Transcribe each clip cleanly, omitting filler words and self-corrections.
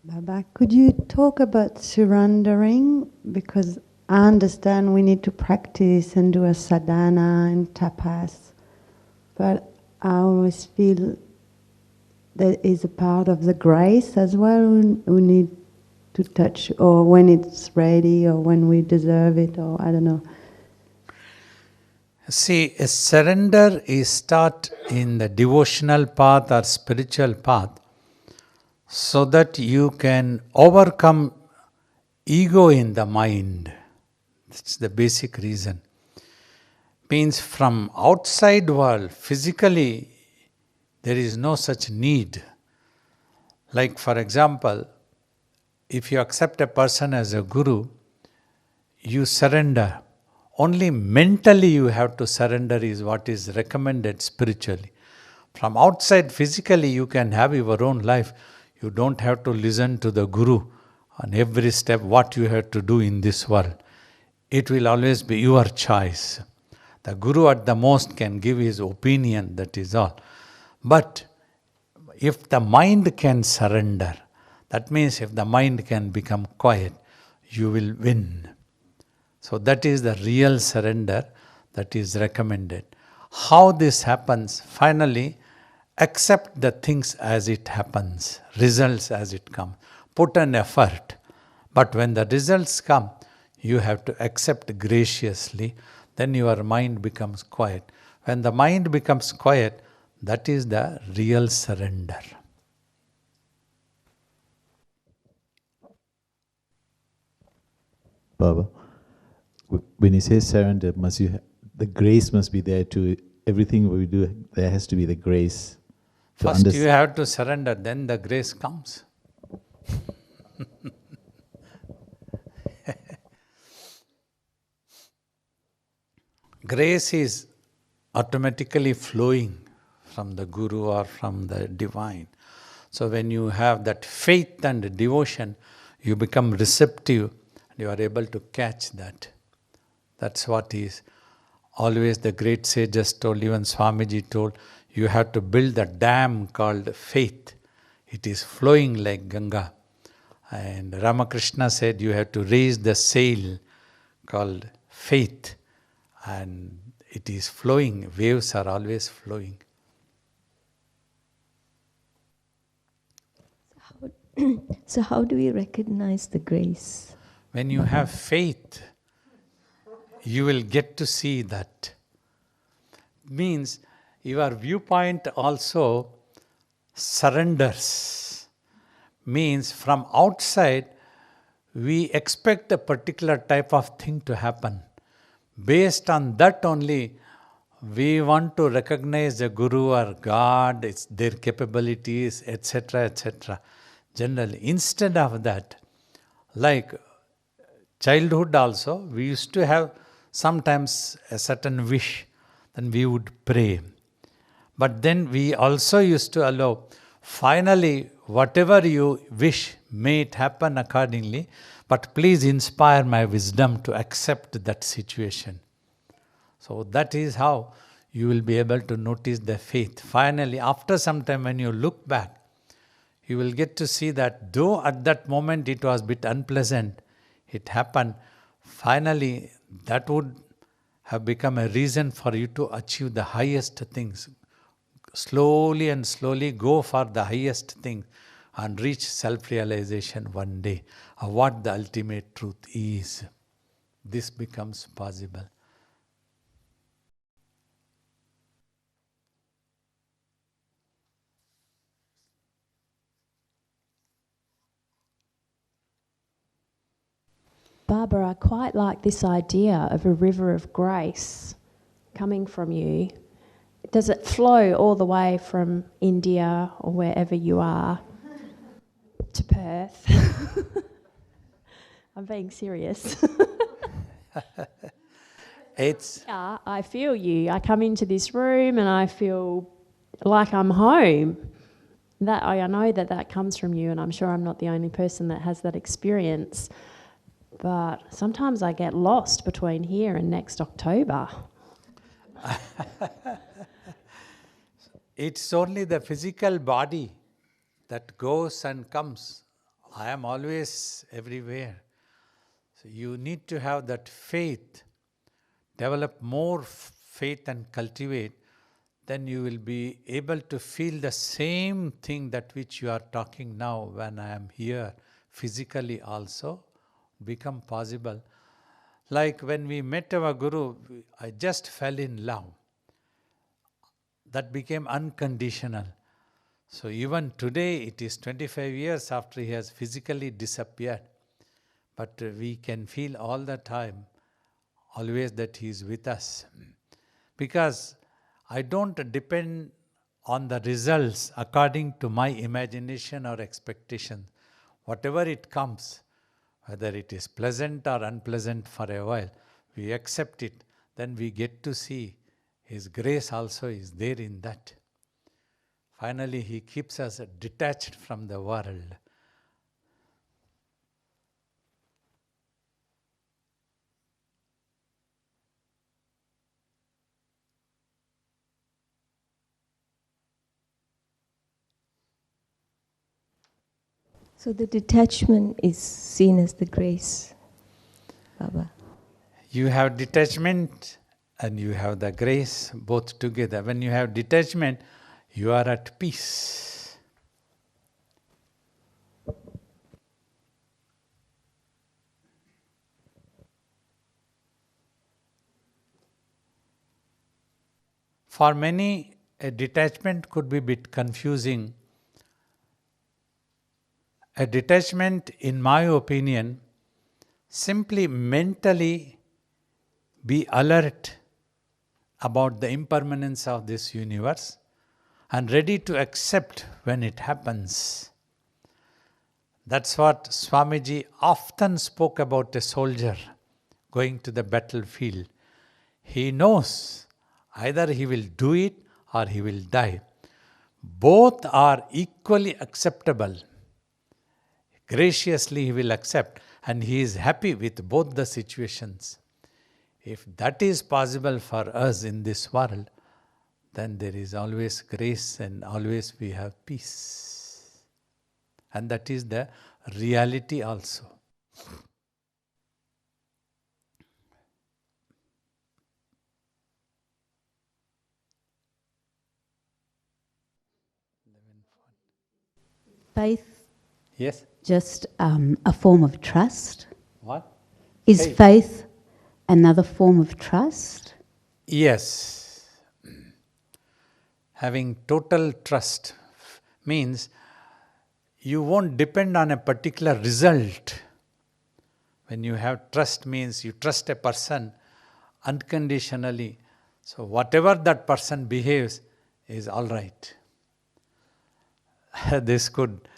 Baba, could you talk about surrendering? Because I understand we need to practice and do a sadhana and tapas, but I always feel that is a part of the grace as well. We need to touch, or when it's ready, or when we deserve it, or I don't know. See, a surrender is start in the devotional path or spiritual path so that you can overcome ego in the mind. That's the basic reason. Means from outside world, physically, there is no such need. Like for example, if you accept a person as a guru, you surrender. Only mentally you have to surrender is what is recommended spiritually. From outside, physically, you can have your own life. You don't have to listen to the guru on every step what you have to do in this world. It will always be your choice. The guru at the most can give his opinion, that is all. But if the mind can surrender, that means if the mind can become quiet, you will win. So that is the real surrender that is recommended. How this happens? Finally, accept the things as it happens, results as it comes. Put an effort. But when the results come, you have to accept graciously. Then your mind becomes quiet. When the mind becomes quiet, that is the real surrender. Baba, when you say surrender, the grace must be there to everything we do. There has to be the grace. First you have to surrender, then the grace comes. Grace is automatically flowing from the Guru or from the Divine. So when you have that faith and devotion, you become receptive and you are able to catch that. That's what is always the great sages told, even Swamiji told, you have to build a dam called faith. It is flowing like Ganga. And Ramakrishna said you have to raise the sail called faith. And it is flowing. Waves are always flowing. So how do we recognize the grace? When you have faith, you will get to see that. Means your viewpoint also surrenders. Means from outside, we expect a particular type of thing to happen. Based on that only, we want to recognize the Guru or God, it's their capabilities, etc., etc. Generally, instead of that, like childhood also, we used to have sometimes a certain wish, then we would pray. But then we also used to allow, finally, whatever you wish, may it happen accordingly, but please inspire my wisdom to accept that situation. So that is how you will be able to notice the faith. Finally, after some time when you look back, you will get to see that though at that moment it was a bit unpleasant, it happened, finally that would have become a reason for you to achieve the highest things. Slowly and slowly go for the highest thing and reach self-realization one day of what the ultimate truth is. This becomes possible. Barbara, I quite like this idea of a river of grace coming from you. Does it flow all the way from India or wherever you are to Perth? I'm being serious. Yeah, I feel you. I come into this room and I feel like I'm home. That I know that comes from you, and I'm sure I'm not the only person that has that experience. But sometimes I get lost between here and next October. It's only the physical body that goes and comes I am always everywhere. So you need to have that faith, develop more faith and cultivate, then you will be able to feel the same thing that which you are talking now when I am here physically also become possible. Like when we met our Guru, I just fell in love. That became unconditional. So even today, it is 25 years after he has physically disappeared. But we can feel all the time, always that he is with us. Because I don't depend on the results according to my imagination or expectation. Whatever it comes, whether it is pleasant or unpleasant for a while, we accept it. Then we get to see His grace also is there in that. Finally, He keeps us detached from the world. So the detachment is seen as the grace, Baba. You have detachment and you have the grace both together. When you have detachment, you are at peace. For many, a detachment could be a bit confusing. A detachment, in my opinion, simply mentally be alert about the impermanence of this universe and ready to accept when it happens. That's what Swamiji often spoke about a soldier going to the battlefield. He knows either he will do it or he will die. Both are equally acceptable. Graciously he will accept, and he is happy with both the situations. If that is possible for us in this world, then there is always grace and always we have peace. And that is the reality also. Faith Yes? just a form of trust? What? Is faith another form of trust? Yes. Having total trust means you won't depend on a particular result. When you have trust means you trust a person unconditionally. So whatever that person behaves is all right. This could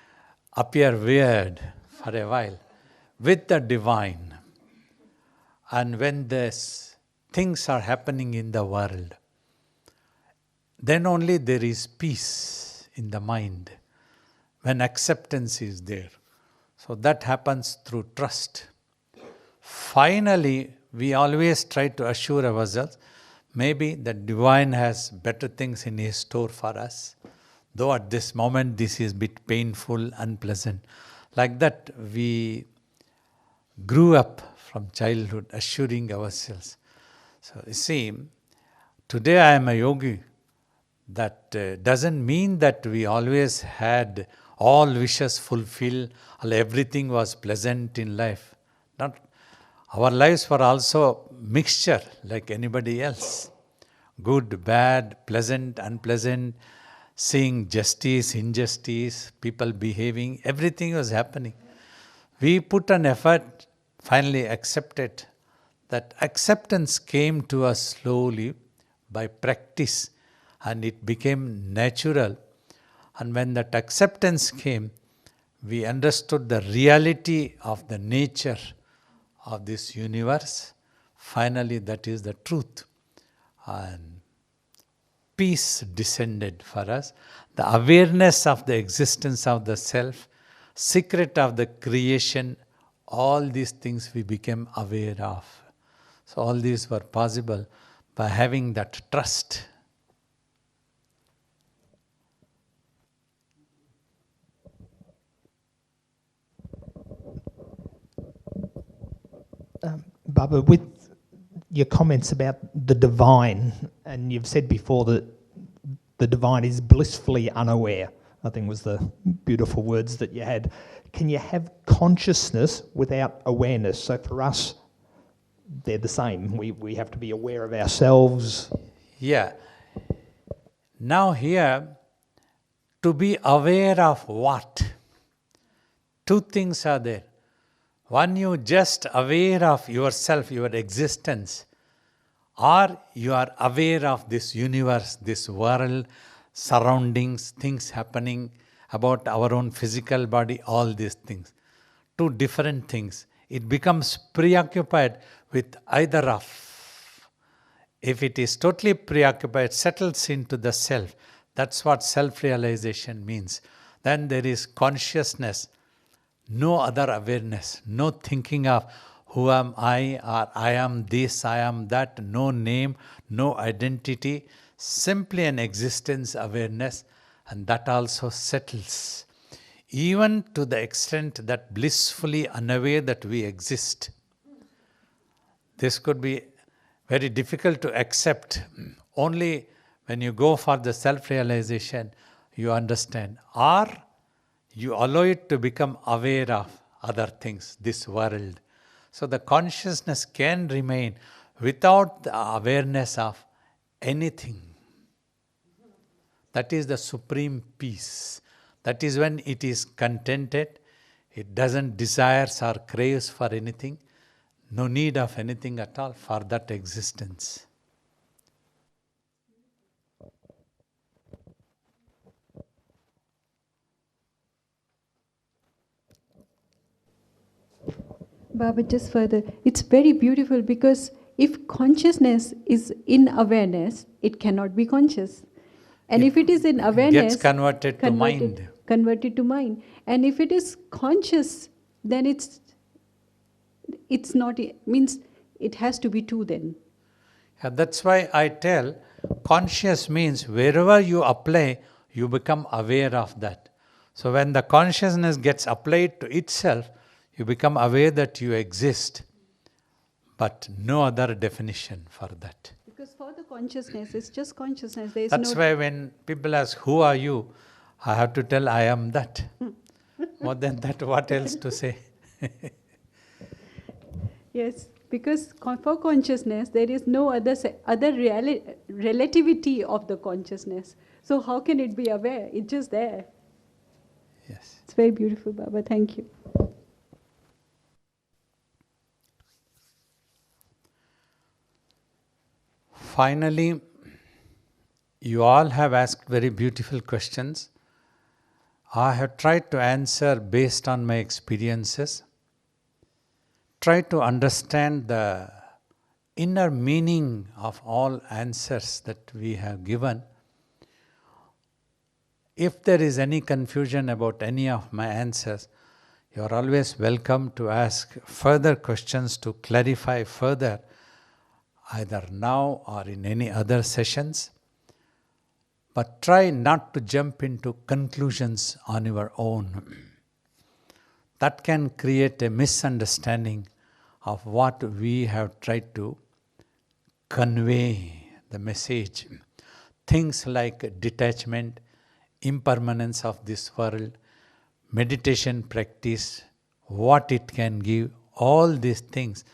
appear weird for a while. With the divine, and when these things are happening in the world, then only there is peace in the mind, when acceptance is there. So that happens through trust. Finally, we always try to assure ourselves, maybe the divine has better things in his store for us. Though at this moment this is a bit painful, unpleasant. Like that we grew up from childhood assuring ourselves. So you see, today I am a yogi. That doesn't mean that we always had all wishes fulfilled, everything was pleasant in life. Not, our lives were also mixture like anybody else. Good, bad, pleasant, unpleasant, seeing justice, injustice, people behaving, everything was happening. We put an effort, finally accepted. That acceptance came to us slowly by practice, and it became natural. And when that acceptance came, we understood the reality of the nature of this universe. Finally, that is the truth. And peace descended for us. The awareness of the existence of the self, secret of the creation, all these things we became aware of. So all these were possible by having that trust. Baba, with your comments about the divine, and you've said before that the divine is blissfully unaware, I think was the beautiful words that you had. Can you have consciousness without awareness? So for us, they're the same. We have to be aware of ourselves. Yeah. Now here, to be aware of what? Two things are there. One, you just aware of yourself, your existence, or you are aware of this universe, this world, surroundings, things happening about our own physical body, all these things. Two different things. It becomes preoccupied with either of. If it is totally preoccupied, settles into the self. That's what self-realization means. Then there is consciousness, no other awareness, no thinking of who am I, or I am this, I am that, no name, no identity, simply an existence awareness, and that also settles. Even to the extent that blissfully unaware that we exist. This could be very difficult to accept. Only when you go for the self-realization, you understand. Or you allow it to become aware of other things, this world. So the consciousness can remain without the awareness of anything. That is the supreme peace. That is when it is contented, it doesn't desires or craves for anything, no need of anything at all for that existence. Baba, just further, it's very beautiful because if consciousness is in awareness, it cannot be conscious. And if it is in awareness, gets converted to mind. Converted to mind. And if it is conscious, then it's not, means it has to be two then. Yeah, that's why I tell, conscious means wherever you apply, you become aware of that. So when the consciousness gets applied to itself, you become aware that you exist, but no other definition for that. Because for the consciousness, it's just consciousness. There is That's why when people ask, who are you? I have to tell, I am that. More than that, what else to say? Yes, because for consciousness, there is no other relativity of the consciousness. So how can it be aware? It's just there. Yes. It's very beautiful, Baba. Thank you. Finally, you all have asked very beautiful questions. I have tried to answer based on my experiences. Try to understand the inner meaning of all answers that we have given. If there is any confusion about any of my answers, you are always welcome to ask further questions to clarify further, either now or in any other sessions. But try not to jump into conclusions on your own. That can create a misunderstanding of what we have tried to convey, the message. Things like detachment, impermanence of this world, meditation practice, what it can give, all these things.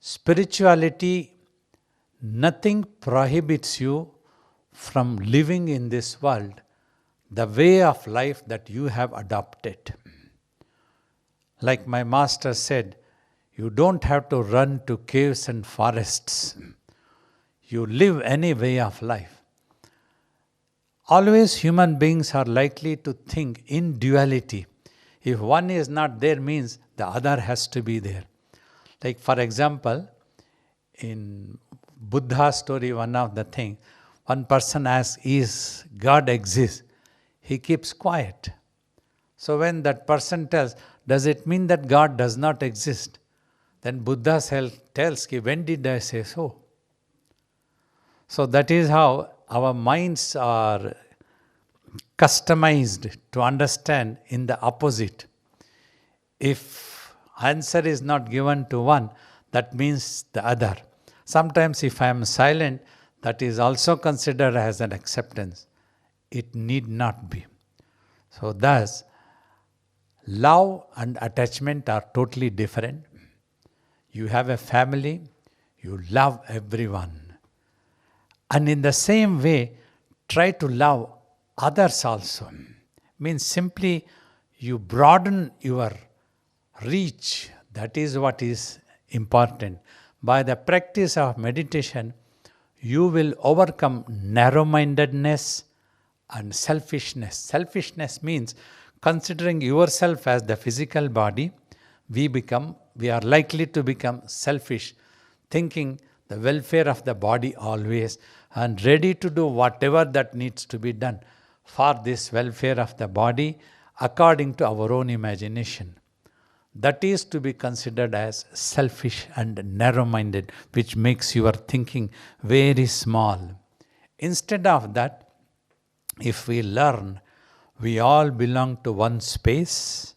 Spirituality, nothing prohibits you from living in this world the way of life that you have adopted. Like my master said, you don't have to run to caves and forests. You live any way of life. Always human beings are likely to think in duality. If one is not there means the other has to be there. Like for example, in Buddha's story, one of the things, one person asks, is God exist? He keeps quiet. So when that person tells, does it mean that God does not exist? Then Buddha tells, when did I say so? So that is how our minds are customized to understand in the opposite. If answer is not given to one, that means the other. Sometimes if I am silent, that is also considered as an acceptance. It need not be. So thus, love and attachment are totally different. You have a family, you love everyone. And in the same way, try to love others also. Means simply you broaden your reach. That is what is important. By the practice of meditation, you will overcome narrow-mindedness and selfishness. Selfishness means considering yourself as the physical body, we are likely to become selfish, thinking the welfare of the body always, and ready to do whatever that needs to be done for this welfare of the body according to our own imagination. That is to be considered as selfish and narrow-minded, which makes your thinking very small. Instead of that, if we learn we all belong to one space,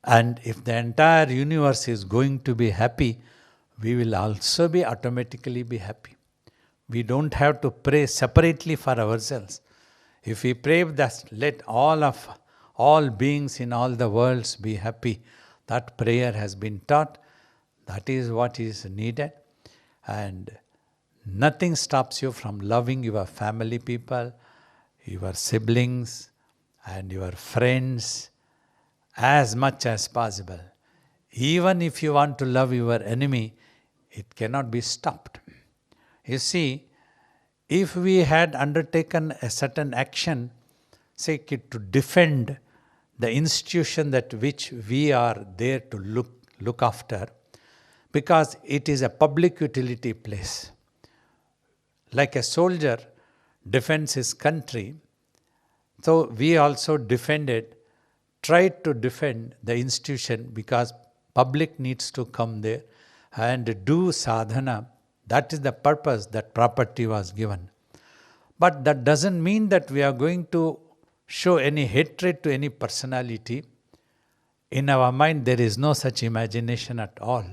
and if the entire universe is going to be happy, we will also be automatically be happy. We don't have to pray separately for ourselves. If we pray that let all beings in all the worlds be happy, that prayer has been taught. That is what is needed. And nothing stops you from loving your family people, your siblings, and your friends as much as possible. Even if you want to love your enemy, it cannot be stopped. You see, if we had undertaken a certain action, say to defend the institution that which we are there to look after, because it is a public utility place. Like a soldier defends his country, so we also tried to defend the institution because public needs to come there and do sadhana. That is the purpose that property was given. But that doesn't mean that we are going to show any hatred to any personality. In our mind, there is no such imagination at all.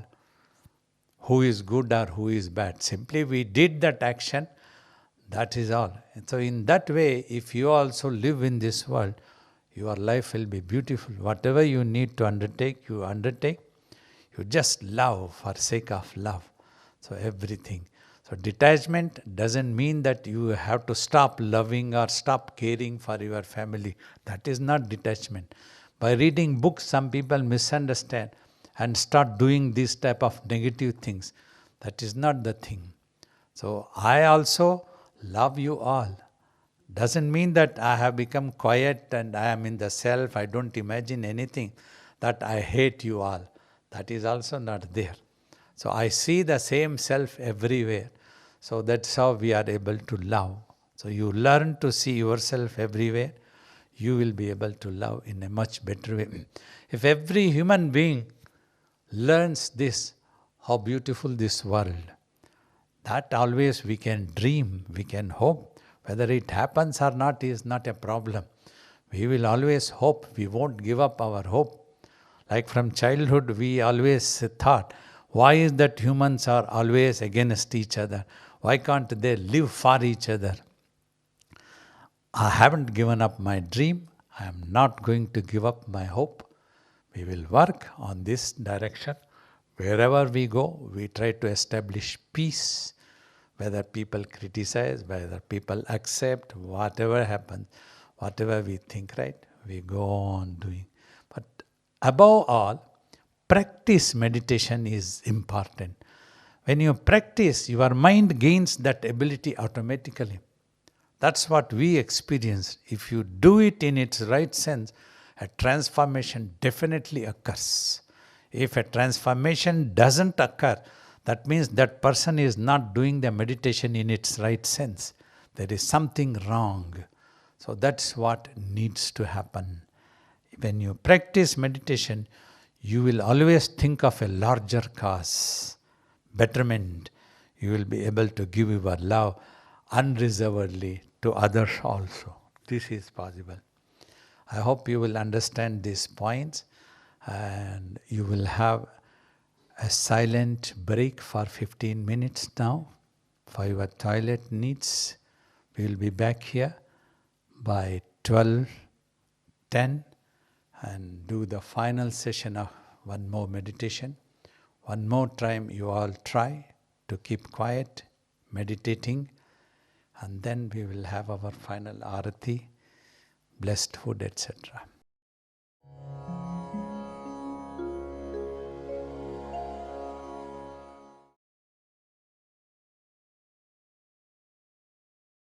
Who is good or who is bad. Simply we did that action, that is all. And so in that way, if you also live in this world, your life will be beautiful. Whatever you need to undertake, you undertake. You just love for sake of love. So everything. So detachment doesn't mean that you have to stop loving or stop caring for your family. That is not detachment. By reading books, some people misunderstand and start doing this type of negative things. That is not the thing. So I also love you all. Doesn't mean that I have become quiet and I am in the self, I don't imagine anything, that I hate you all. That is also not there. So I see the same self everywhere. So that's how we are able to love. So you learn to see yourself everywhere, you will be able to love in a much better way. If every human being learns this, how beautiful this world, that always we can dream, we can hope. Whether it happens or not is not a problem. We will always hope, we won't give up our hope. Like from childhood, we always thought, why is that humans are always against each other? Why can't they live for each other? I haven't given up my dream. I am not going to give up my hope. We will work on this direction. Wherever we go, we try to establish peace. Whether people criticize, whether people accept, whatever happens, whatever we think right, we go on doing. But above all, practice meditation is important. When you practice, your mind gains that ability automatically. That's what we experience. If you do it in its right sense, a transformation definitely occurs. If a transformation doesn't occur, that means that person is not doing the meditation in its right sense. There is something wrong. So that's what needs to happen. When you practice meditation, you will always think of a larger cause, betterment. You will be able to give your love unreservedly to others also. This is possible. I hope you will understand these points And you will have a silent break for 15 minutes now for your toilet needs. We will be back here by 12:10 and do the final session of one more meditation. One more time you all try to keep quiet, meditating, and then we will have our final arati, blessed food, etc.